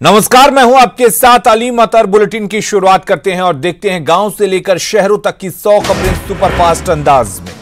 नमस्कार, मैं हूं आपके साथ अलीम अतर। बुलेटिन की शुरुआत करते हैं और देखते हैं गांव से लेकर शहरों तक की 100 खबरें सुपरफास्ट अंदाज में।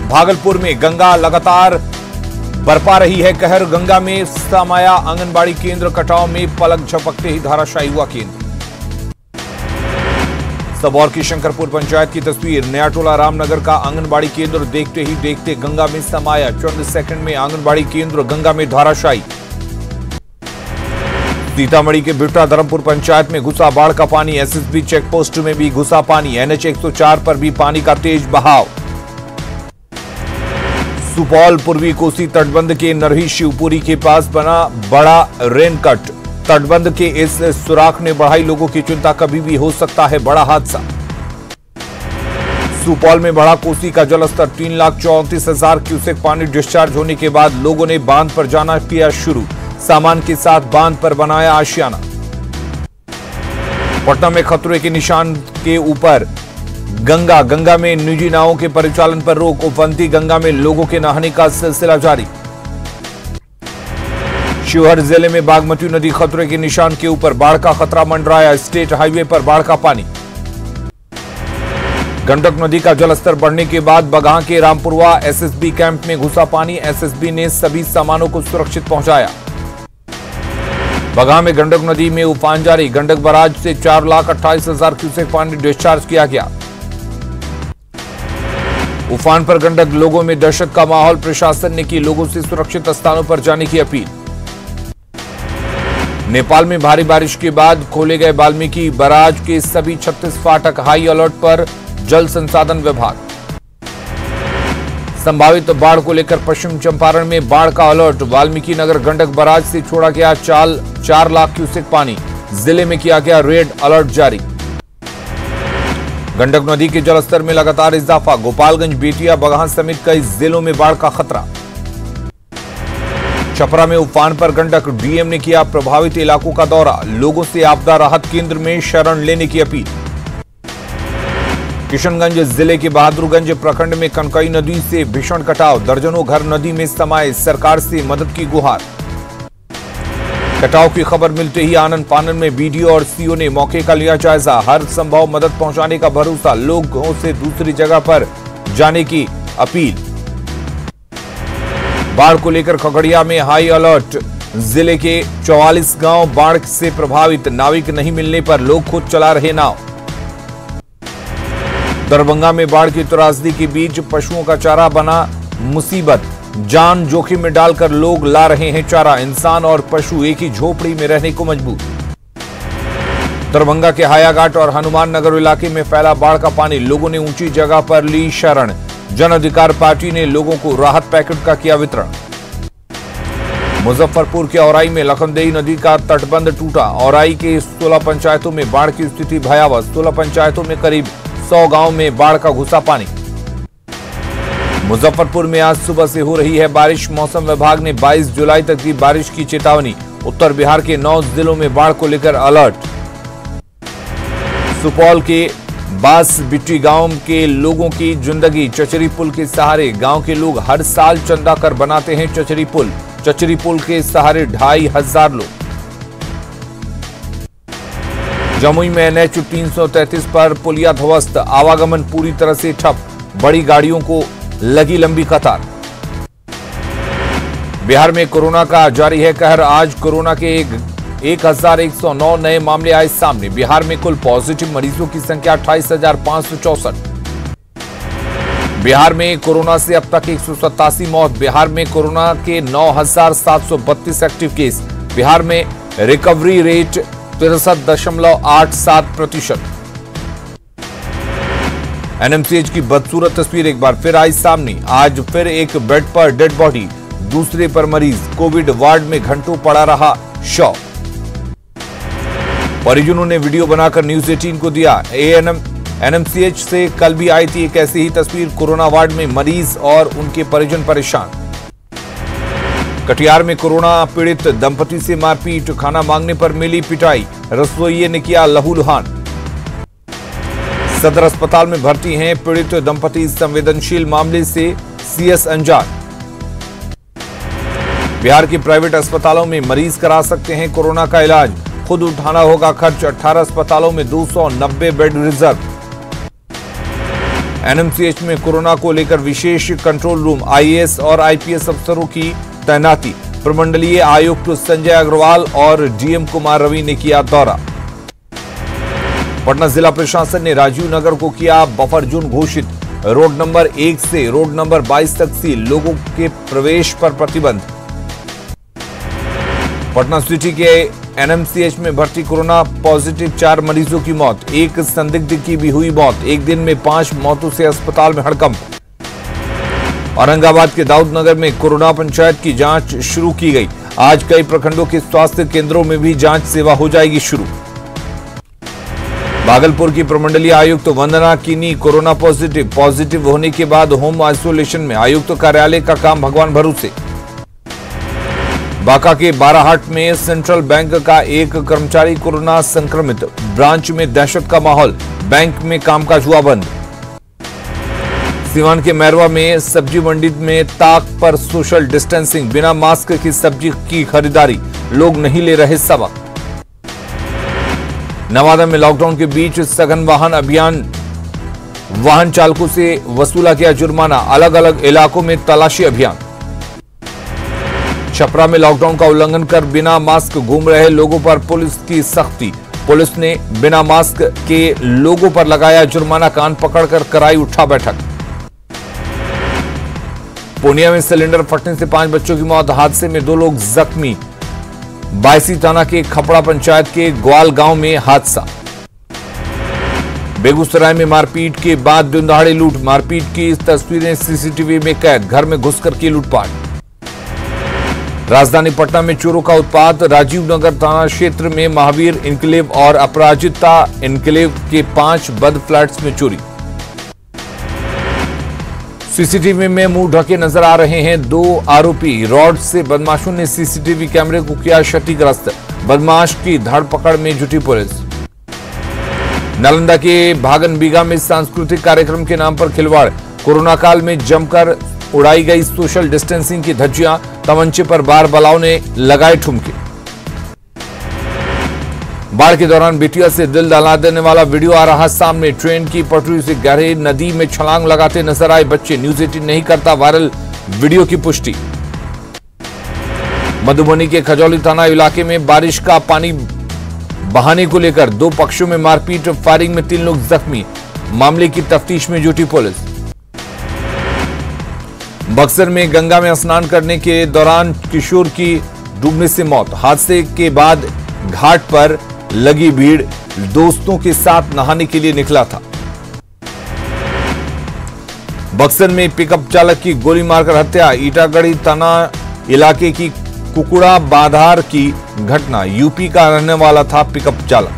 भागलपुर में गंगा लगातार बरपा रही है कहर। गंगा में समाया आंगनबाड़ी केंद्र। कटाव में पलक झपकते ही धराशायी हुआ केंद्र। सबौर की शंकरपुर पंचायत की तस्वीर। नया टोला रामनगर का आंगनबाड़ी केंद्र देखते ही देखते गंगा में समाया। चंद सेकंड में आंगनबाड़ी केंद्र गंगा में धराशायी। सीतामढ़ी के बिट्टा धर्मपुर पंचायत में घुसा बाढ़ का पानी। एसएसबी चेकपोस्ट में भी घुसा पानी। एनएच 104 पर भी पानी का तेज बहाव। सुपौल पूर्वी कोसी तटबंध के नरही शिवपुरी के पास बना बड़ा रेनकट। तटबंध के इस सुराख ने बढ़ाई लोगों की चिंता। कभी भी हो सकता है बड़ा हादसा। सुपौल में बढ़ा कोसी का जलस्तर। 3,34,000 क्यूसेक पानी डिस्चार्ज होने के बाद लोगों ने बांध पर जाना किया शुरू। सामान के साथ बांध पर बनाया आशियाना। पटना में खतरे के निशान के ऊपर गंगा में निजी नावों के परिचालन पर रोक। उफनती गंगा में लोगों के नहाने का सिलसिला जारी। शिवहर जिले में बागमती नदी खतरे के निशान के ऊपर। बाढ़ का खतरा मंडराया। स्टेट हाईवे पर बाढ़ का पानी। गंडक नदी का जलस्तर बढ़ने के बाद बगहा के रामपुरवा एसएसबी कैंप में घुसा पानी। एसएसबी ने सभी सामानों को सुरक्षित पहुंचाया। बगहा में गंडक नदी में उफान जारी। गंडक बराज से 4,28,000 क्यूसेक पानी डिस्चार्ज किया गया। उफान पर गंडक। लोगों में दहशत का माहौल। प्रशासन ने की लोगों से सुरक्षित स्थानों पर जाने की अपील। नेपाल में भारी बारिश के बाद खोले गए वाल्मीकि बराज के सभी 36 फाटक। हाई अलर्ट पर जल संसाधन विभाग। संभावित बाढ़ को लेकर पश्चिम चंपारण में बाढ़ का अलर्ट। वाल्मीकि नगर गंडक बराज से छोड़ा गया 4 लाख क्यूसेक पानी। जिले में किया गया रेड अलर्ट जारी। गंडक नदी के जलस्तर में लगातार इजाफा। गोपालगंज, बेतिया, बगहा समेत कई जिलों में बाढ़ का खतरा। छपरा में उफान पर गंडक। डीएम ने किया प्रभावित इलाकों का दौरा। लोगों से आपदा राहत केंद्र में शरण लेने की अपील। किशनगंज जिले के बहादुरगंज प्रखंड में कनकई नदी से भीषण कटाव। दर्जनों घर नदी में समाये। सरकार से मदद की गुहार। कटाव की खबर मिलते ही आनन फानन में बीडीओ और सीओ ने मौके का लिया जायजा। हर संभव मदद पहुंचाने का भरोसा। लोगों से दूसरी जगह पर जाने की अपील। बाढ़ को लेकर खगड़िया में हाई अलर्ट। जिले के 44 गांव बाढ़ से प्रभावित। नाविक नहीं मिलने पर लोग खुद चला रहे नाव। दरभंगा में बाढ़ की त्रासदी के बीच पशुओं का चारा बना मुसीबत। जान जोखिम में डालकर लोग ला रहे हैं चारा। इंसान और पशु एक ही झोपड़ी में रहने को मजबूर। दरभंगा के हायाघाट और हनुमान नगर इलाके में फैला बाढ़ का पानी। लोगों ने ऊंची जगह पर ली शरण। जन अधिकार पार्टी ने लोगों को राहत पैकेट का किया वितरण। मुजफ्फरपुर के औराई में लखनदेई नदी का तटबंध टूटा। औराई के 16 पंचायतों में बाढ़ की स्थिति भयावह। 16 पंचायतों में करीब 100 गांव में बाढ़ का घुसा पानी। मुजफ्फरपुर में आज सुबह से हो रही है बारिश। मौसम विभाग ने 22 जुलाई तक दी बारिश की चेतावनी। उत्तर बिहार के 9 जिलों में बाढ़ को लेकर अलर्ट। सुपौल के बास बिट्टी गांव के लोगों की जिंदगी चचरी पुल के सहारे। गांव के लोग हर साल चंदा कर बनाते हैं चचरी पुल। चचरी पुल के सहारे 2,500 लोग। जमुई में एनएच 333 पर पुलिया ध्वस्त। आवागमन पूरी तरह से ठप। बड़ी गाड़ियों को लगी लंबी कतार। बिहार में कोरोना का जारी है कहर। आज कोरोना के 1,109 नए मामले आए सामने। बिहार में कुल पॉजिटिव मरीजों की संख्या 28,564। बिहार में कोरोना से अब तक 187 मौत। बिहार में कोरोना के 9,732 एक्टिव केस। बिहार में रिकवरी रेट 63.87%। एनएमसीएच की बदसूरत तस्वीर एक बार फिर आई सामने। आज फिर एक बेड पर डेड बॉडी। दूसरे पर मरीज। कोविड वार्ड में घंटों पड़ा रहा शव। परिजनों ने वीडियो बनाकर न्यूज 18 को दिया। एनएमसीएच से कल भी आई थी एक ऐसी ही तस्वीर। कोरोना वार्ड में मरीज और उनके परिजन परेशान। कटिहार में कोरोना पीड़ित दंपति से मारपीट। खाना मांगने पर मिली पिटाई। रसोइये ने किया लहूलुहान। सदर अस्पताल में भर्ती हैं पीड़ित दंपति। संवेदनशील मामले से सीएस अनजान। बिहार के प्राइवेट अस्पतालों में मरीज करा सकते हैं कोरोना का इलाज, खुद उठाना होगा खर्च। 18 अस्पतालों में 290 बेड रिजर्व। एनएमसीएच में कोरोना को लेकर विशेष कंट्रोल रूम, आईएएस और आईपीएस अफसरों की तैनाती। प्रमंडलीय आयुक्त संजय अग्रवाल और डीएम कुमार रवि ने किया दौरा। पटना जिला प्रशासन ने राजीव नगर को किया बफर जोन घोषित। रोड नंबर 1 से रोड नंबर 22 तक से लोगों के प्रवेश पर प्रतिबंध। पटना सिटी के एनएमसीएच में भर्ती कोरोना पॉजिटिव 4 मरीजों की मौत, एक संदिग्ध की भी हुई मौत। एक दिन में 5 मौतों से अस्पताल में हड़कंप। औरंगाबाद के दाऊद नगर में कोरोना पंचायत की जांच शुरू की गई। आज कई प्रखंडों के स्वास्थ्य केंद्रों में भी जांच सेवा हो जाएगी शुरू। भागलपुर की प्रमंडलीय आयुक्त वंदना किनी कोरोना पॉजिटिव होने के बाद होम आइसोलेशन में। आयुक्त कार्यालय का काम भगवान भरोसे। बांका के बाराहाट में सेंट्रल बैंक का एक कर्मचारी कोरोना संक्रमित। ब्रांच में दहशत का माहौल, बैंक में कामकाज हुआ बंद। सीवान के मैरवा में सब्जी मंडी में ताक पर सोशल डिस्टेंसिंग, बिना मास्क की सब्जी की खरीदारी, लोग नहीं ले रहे सबक। नवादा में लॉकडाउन के बीच सघन वाहन अभियान, वाहन चालकों से वसूला गया जुर्माना। अलग अलग इलाकों में तलाशी अभियान। छपरा में लॉकडाउन का उल्लंघन कर बिना मास्क घूम रहे लोगों पर पुलिस की सख्ती। पुलिस ने बिना मास्क के लोगों पर लगाया जुर्माना, कान पकड़कर कराई उठा बैठक। पूर्णिया में सिलेंडर फटने से 5 बच्चों की मौत, हादसे में 2 लोग जख्मी। बायसी थाना के खपड़ा पंचायत के ग्वाल गांव में हादसा। बेगूसराय में मारपीट के बाद दिन दहाड़े लूट, मारपीट की तस्वीरें सीसीटीवी में कैद, घर में घुसकर की लूटपाट। राजधानी पटना में चोरों का उत्पात, राजीव नगर थाना क्षेत्र में महावीर इनक्लेव और अपराजिता इनक्लेव के 5 बद फ्लैट्स में चोरी। सीसीटीवी में मुंह ढके नजर आ रहे हैं 2 आरोपी। रॉड से बदमाशों ने सीसीटीवी कैमरे को किया क्षतिग्रस्त, बदमाश की धरपकड़ में जुटी पुलिस। नालंदा के भागनबीघा में सांस्कृतिक कार्यक्रम के नाम पर खिलवाड़, कोरोना काल में जमकर उड़ाई गई सोशल डिस्टेंसिंग की धज्जियां, तमंचे पर बारबलाओं ने लगाए ठुमके। बाढ़ के दौरान बिटिया से दिल दहला देने वाला वीडियो आ रहा सामने। ट्रेन की पटरी से गहरी नदी में छलांग लगाते नजर आए बच्चे। न्यूज 18 नहीं करता वायरल वीडियो की पुष्टि। मधुबनी के खजौली थाना इलाके में बारिश का पानी बहाने को लेकर 2 पक्षों में मारपीट, फायरिंग में 3 लोग जख्मी। मामले की तफ्तीश में जुटी पुलिस। बक्सर में गंगा में स्नान करने के दौरान किशोर की डूबने से मौत, हादसे के बाद घाट पर लगी भीड़, दोस्तों के साथ नहाने के लिए निकला था। बक्सर में पिकअप चालक की गोली मारकर हत्या, ईटागढ़ी थाना इलाके की कुकुड़ा बाधार की घटना। यूपी का रहने वाला था पिकअप चालक।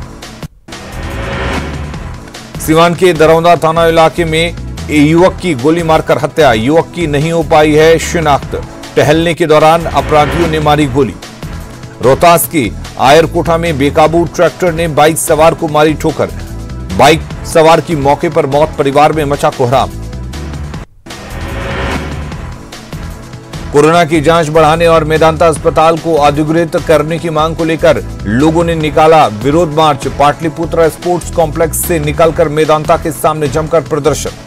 सीवान के दरौंदा थाना इलाके में युवक की गोली मारकर हत्या, युवक की नहीं हो पाई है शिनाख्त। टहलने के दौरान अपराधियों ने मारी गोली। रोहतास की आयरकोटा में बेकाबू ट्रैक्टर ने बाइक सवार को मारी ठोकर, बाइक सवार की मौके पर मौत, परिवार में मचा कोहराम। कोरोना की जांच बढ़ाने और मेदांता अस्पताल को अधिग्रहित करने की मांग को लेकर लोगों ने निकाला विरोध मार्च। पाटलिपुत्र स्पोर्ट्स कॉम्प्लेक्स से निकलकर मेदांता के सामने जमकर प्रदर्शन।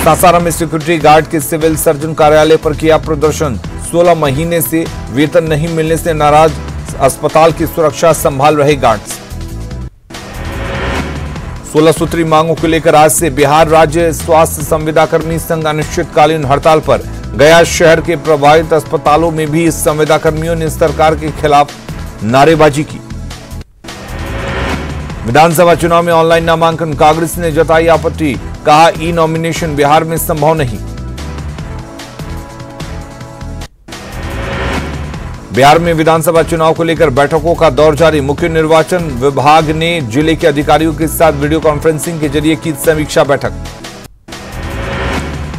सासाराम में सिक्योरिटी गार्ड के सिविल सर्जन कार्यालय पर किया प्रदर्शन। 16 महीने से वेतन नहीं मिलने से नाराज अस्पताल की सुरक्षा संभाल रहे गार्ड्स। 16 सूत्री मांगों को लेकर आज से बिहार राज्य स्वास्थ्य संविदाकर्मी संघ अनिश्चितकालीन हड़ताल पर। गया शहर के प्रभावित अस्पतालों में भी संविदाकर्मियों ने सरकार के खिलाफ नारेबाजी की। विधानसभा चुनाव में ऑनलाइन नामांकन, कांग्रेस ने जताई आपत्ति, कहा ई नॉमिनेशन बिहार में संभव नहीं। बिहार में विधानसभा चुनाव को लेकर बैठकों का दौर जारी। मुख्य निर्वाचन विभाग ने जिले के अधिकारियों के साथ वीडियो कॉन्फ्रेंसिंग के जरिए की समीक्षा बैठक।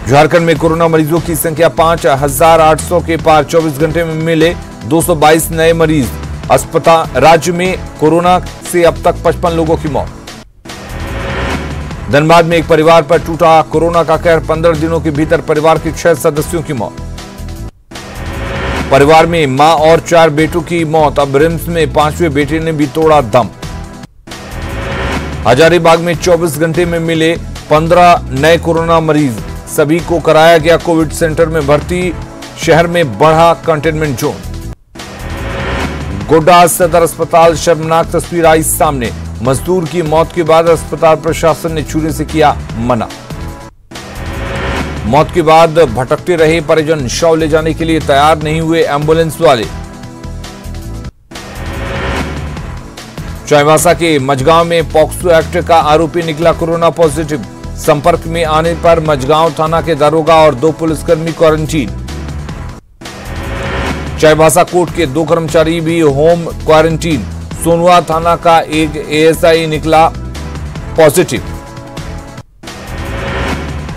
झारखंड में कोरोना मरीजों की संख्या 5,800 के पार, 24 घंटे में मिले 222 नए मरीज। अस्पताल राज्य में कोरोना से अब तक 55 लोगों की मौत। धनबाद में एक परिवार पर टूटा कोरोना का कहर, 15 दिनों के भीतर परिवार के 6 सदस्यों की मौत। परिवार में मां और 4 बेटों की मौत, अब रिम्स में 5वें बेटे ने भी तोड़ा दम। हजारीबाग में 24 घंटे में मिले 15 नए कोरोना मरीज, सभी को कराया गया कोविड सेंटर में भर्ती। शहर में बढ़ा कंटेनमेंट जोन। गोड्डा सदर अस्पताल शर्मनाक तस्वीर आई सामने, मजदूर की मौत के बाद अस्पताल प्रशासन ने छुरी से किया मना। मौत के बाद भटकते रहे परिजन, शव ले जाने के लिए तैयार नहीं हुए एम्बुलेंस वाले। चाईबासा के मझगांव में पॉक्सो एक्ट का आरोपी निकला कोरोना पॉजिटिव, संपर्क में आने पर मझगांव थाना के दारोगा और 2 पुलिसकर्मी क्वारंटीन। चाईबासा कोर्ट के 2 कर्मचारी भी होम क्वारंटीन। सोनुआ थाना का एक एएसआई निकला पॉजिटिव।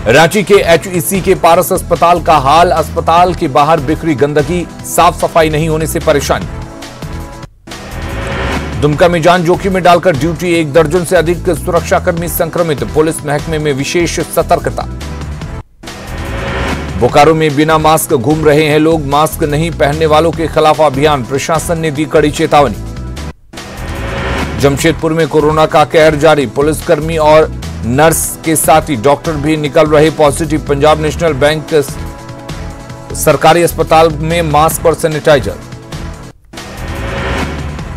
रांची के एचईसी के पारस अस्पताल का हाल, अस्पताल के बाहर बिखरी गंदगी, साफ सफाई नहीं होने से परेशानी। दुमका में जान जोखिम में डालकर ड्यूटी, 1 दर्जन से अधिक सुरक्षाकर्मी संक्रमित, पुलिस महकमे में विशेष सतर्कता। बोकारो में बिना मास्क घूम रहे हैं लोग, मास्क नहीं पहनने वालों के खिलाफ अभियान, प्रशासन ने दी कड़ी चेतावनी। जमशेदपुर में कोरोना का कहर जारी, पुलिसकर्मी और नर्स के साथ ही डॉक्टर भी निकल रहे पॉजिटिव। पंजाब नेशनल बैंक सरकारी अस्पताल में मास्क और सैनिटाइजर।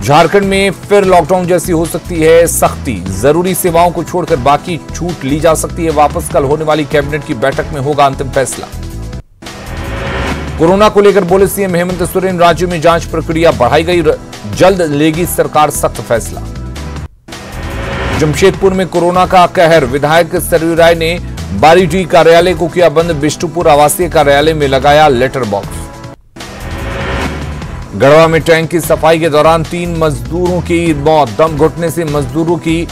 झारखंड में फिर लॉकडाउन जैसी हो सकती है सख्ती, जरूरी सेवाओं को छोड़कर बाकी छूट ली जा सकती है वापस। कल होने वाली कैबिनेट की बैठक में होगा अंतिम फैसला। कोरोना को लेकर बोले सीएम हेमंत सोरेन, राज्य में जांच प्रक्रिया बढ़ाई गई, जल्द लेगी सरकार सख्त फैसला। जमशेदपुर में कोरोना का कहर, विधायक सरयू राय ने बारीडीह कार्यालय को किया बंद, बिष्टुपुर आवासीय कार्यालय में लगाया लेटर बॉक्स। गढ़वा में टैंक की सफाई के दौरान 3 मजदूरों की मौत, दम घुटने से मजदूरों की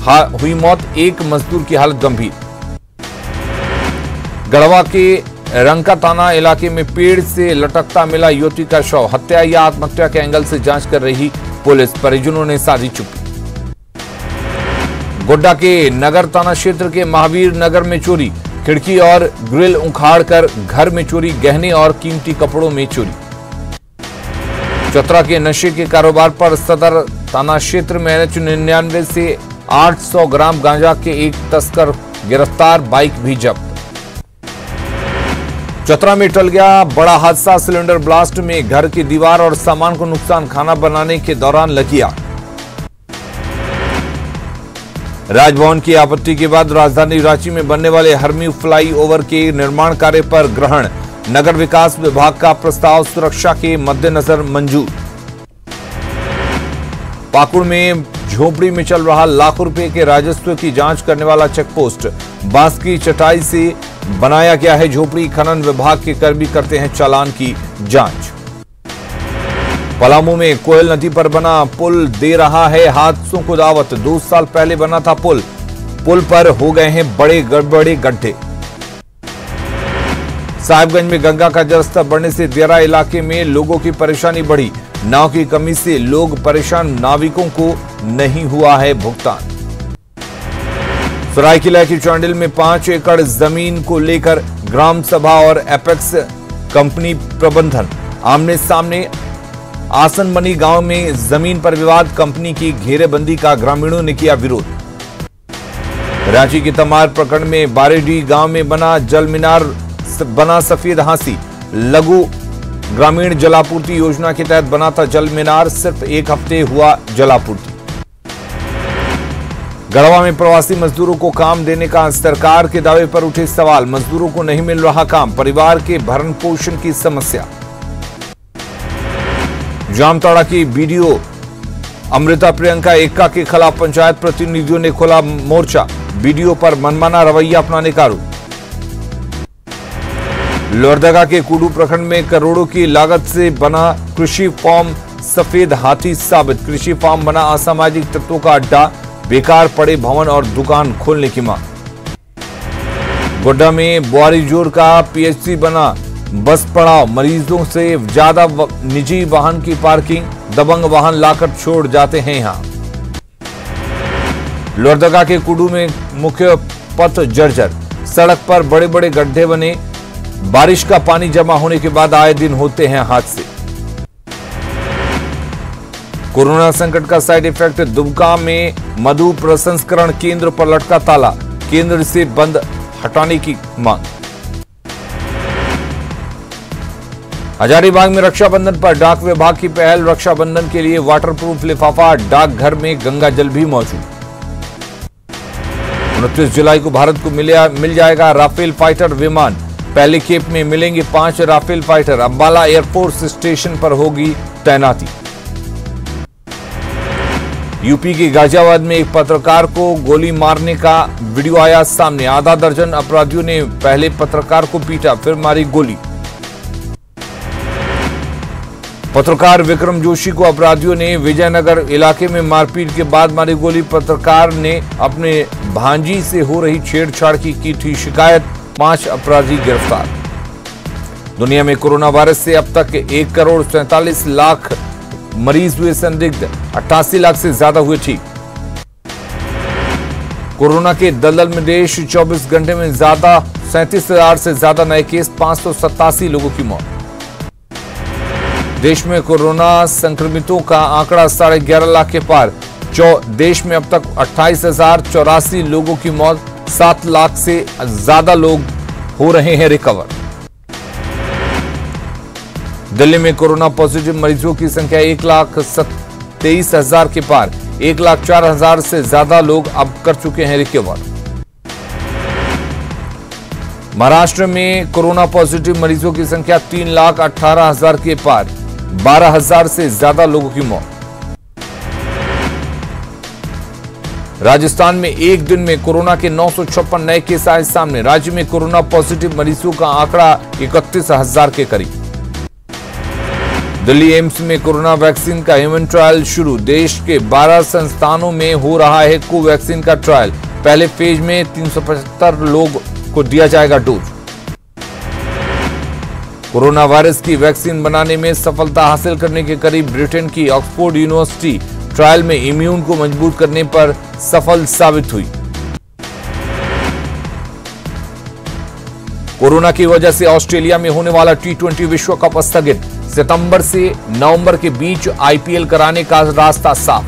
हुई मौत, 1 मजदूर की हालत गंभीर। गढ़वा के रंका थाना इलाके में पेड़ से लटकता मिला युवती का शव, हत्या या आत्महत्या के एंगल से जांच कर रही पुलिस, परिजनों ने साधी चुप्पी। गोड्डा के नगर थाना क्षेत्र के महावीर नगर में चोरी, खिड़की और ग्रिल उखाड़कर घर में चोरी, गहने और कीमती कपड़ों में चोरी। चतरा के नशे के कारोबार पर सदर थाना क्षेत्र में NH99 से 800 ग्राम गांजा के एक तस्कर गिरफ्तार, बाइक भी जब्त। चतरा में टल गया बड़ा हादसा, सिलेंडर ब्लास्ट में घर की दीवार और सामान को नुकसान, खाना बनाने के दौरान लगी आग। राजभवन की आपत्ति के बाद राजधानी रांची में बनने वाले हरम्यू फ्लाईओवर के निर्माण कार्य पर ग्रहण, नगर विकास विभाग का प्रस्ताव सुरक्षा के मद्देनजर मंजूर। पाकुड़ में झोपड़ी में चल रहा लाखों रुपए के राजस्व की जांच करने वाला चेकपोस्ट, बांस की चटाई से बनाया गया है झोपड़ी, खनन विभाग के कर्मी करते हैं चालान की जांच। पलामू में कोयल नदी पर बना पुल दे रहा है हादसों को दावत, 2 साल पहले बना था पुल पर हो गए हैं बड़े गड्ढे। साहिबगंज में गंगा का जलस्तर बढ़ने से दियारा इलाके में लोगों की परेशानी बढ़ी, नाव की कमी से लोग परेशान, नाविकों को नहीं हुआ है भुगतान। सरायकेला की चांडिल में 5 एकड़ जमीन को लेकर ग्राम सभा और एपेक्स कंपनी प्रबंधन आमने सामने, आसनमनी गांव में जमीन पर विवाद, कंपनी की घेरेबंदी का ग्रामीणों ने किया विरोध। रांची के तमार प्रखंड में बारीडीह गांव में बना सफेद हांसी, लघु ग्रामीण जलापूर्ति योजना के तहत बना था जल मीनार, सिर्फ 1 हफ्ते हुआ जलापूर्ति। गढ़वा में प्रवासी मजदूरों को काम देने का सरकार के दावे पर उठे सवाल, मजदूरों को नहीं मिल रहा काम, परिवार के भरण पोषण की समस्या। जामताड़ा की बीडीओ अमृता प्रियंका एक्का के खिलाफ पंचायत प्रतिनिधियों ने खोला मोर्चा, बीडीओ पर मनमाना रवैया अपनाने का आरोप। लोहरदगा के कुडू प्रखंड में करोड़ों की लागत से बना कृषि फार्म सफेद हाथी साबित, कृषि फार्म बना असामाजिक तत्वों का अड्डा, बेकार पड़े भवन और दुकान खोलने की मांग। गोड्डा में बुआरीजोर का पीएचसी बना बस पड़ाव, मरीजों से ज्यादा निजी वाहन की पार्किंग, दबंग वाहन लाकर छोड़ जाते हैं यहां। लोहरदगा के कुडू में मुख्य पथ जर्जर, सड़क पर बड़े बड़े गड्ढे बने, बारिश का पानी जमा होने के बाद आए दिन होते हैं हादसे। कोरोना संकट का साइड इफेक्ट, दुमका में मधु प्रसंस्करण केंद्र पर लटका ताला, केंद्र से बंद हटाने की मांग। हजारीबाग में रक्षाबंधन पर डाक विभाग की पहल, रक्षाबंधन के लिए वाटरप्रूफ लिफाफा, डाकघर में गंगा जल भी मौजूद। 29 जुलाई को भारत को मिल जाएगा राफेल फाइटर विमान, पहले खेप में मिलेंगे 5 Rafale fighter, Ambala air force station पर होगी तैनाती। यूपी के गाजियाबाद में एक पत्रकार को गोली मारने का वीडियो आया सामने, आधा दर्जन अपराधियों ने पहले पत्रकार को पीटा फिर मारी गोली। पत्रकार विक्रम जोशी को अपराधियों ने विजयनगर इलाके में मारपीट के बाद मारी गोली, पत्रकार ने अपने भांजी से हो रही छेड़छाड़ की थी शिकायत, 5 अपराधी गिरफ्तार। दुनिया में कोरोना वायरस से अब तक 1,47,00,000 मरीज हुए संदिग्ध, 88 लाख से ज्यादा हुए ठीक। कोरोना के दलदल में देश, 24 घंटे में 37,000 से ज्यादा नए केस, 587 लोगों की मौत। देश में कोरोना संक्रमितों का आंकड़ा 11.5 लाख के पार, देश में अब तक 28,084 लोगों की मौत, 7 लाख से ज्यादा लोग हो रहे हैं रिकवर। दिल्ली में कोरोना पॉजिटिव मरीजों की संख्या 1,23,000 के पार, 1,04,000 से ज्यादा लोग अब कर चुके हैं रिकवर। महाराष्ट्र में कोरोना पॉजिटिव मरीजों की संख्या 3,18,000 के पार, 12,000 से ज्यादा लोगों की मौत। राजस्थान में एक दिन में कोरोना के 956 नए केस आए सामने, राज्य में कोरोना पॉजिटिव मरीजों का आंकड़ा 31,000 के करीब। दिल्ली एम्स में कोरोना वैक्सीन का ह्यूमन ट्रायल शुरू, देश के 12 संस्थानों में हो रहा है कोवैक्सीन का ट्रायल, पहले फेज में 375 लोग को दिया जाएगा डोज। कोरोना वायरस की वैक्सीन बनाने में सफलता हासिल करने के करीब, ब्रिटेन की ऑक्सफोर्ड यूनिवर्सिटी ट्रायल में इम्यून को मजबूत करने पर सफल साबित हुई। कोरोना की वजह से ऑस्ट्रेलिया में होने वाला T20 विश्व कप स्थगित, सितंबर से नवंबर के बीच IPL कराने का रास्ता साफ।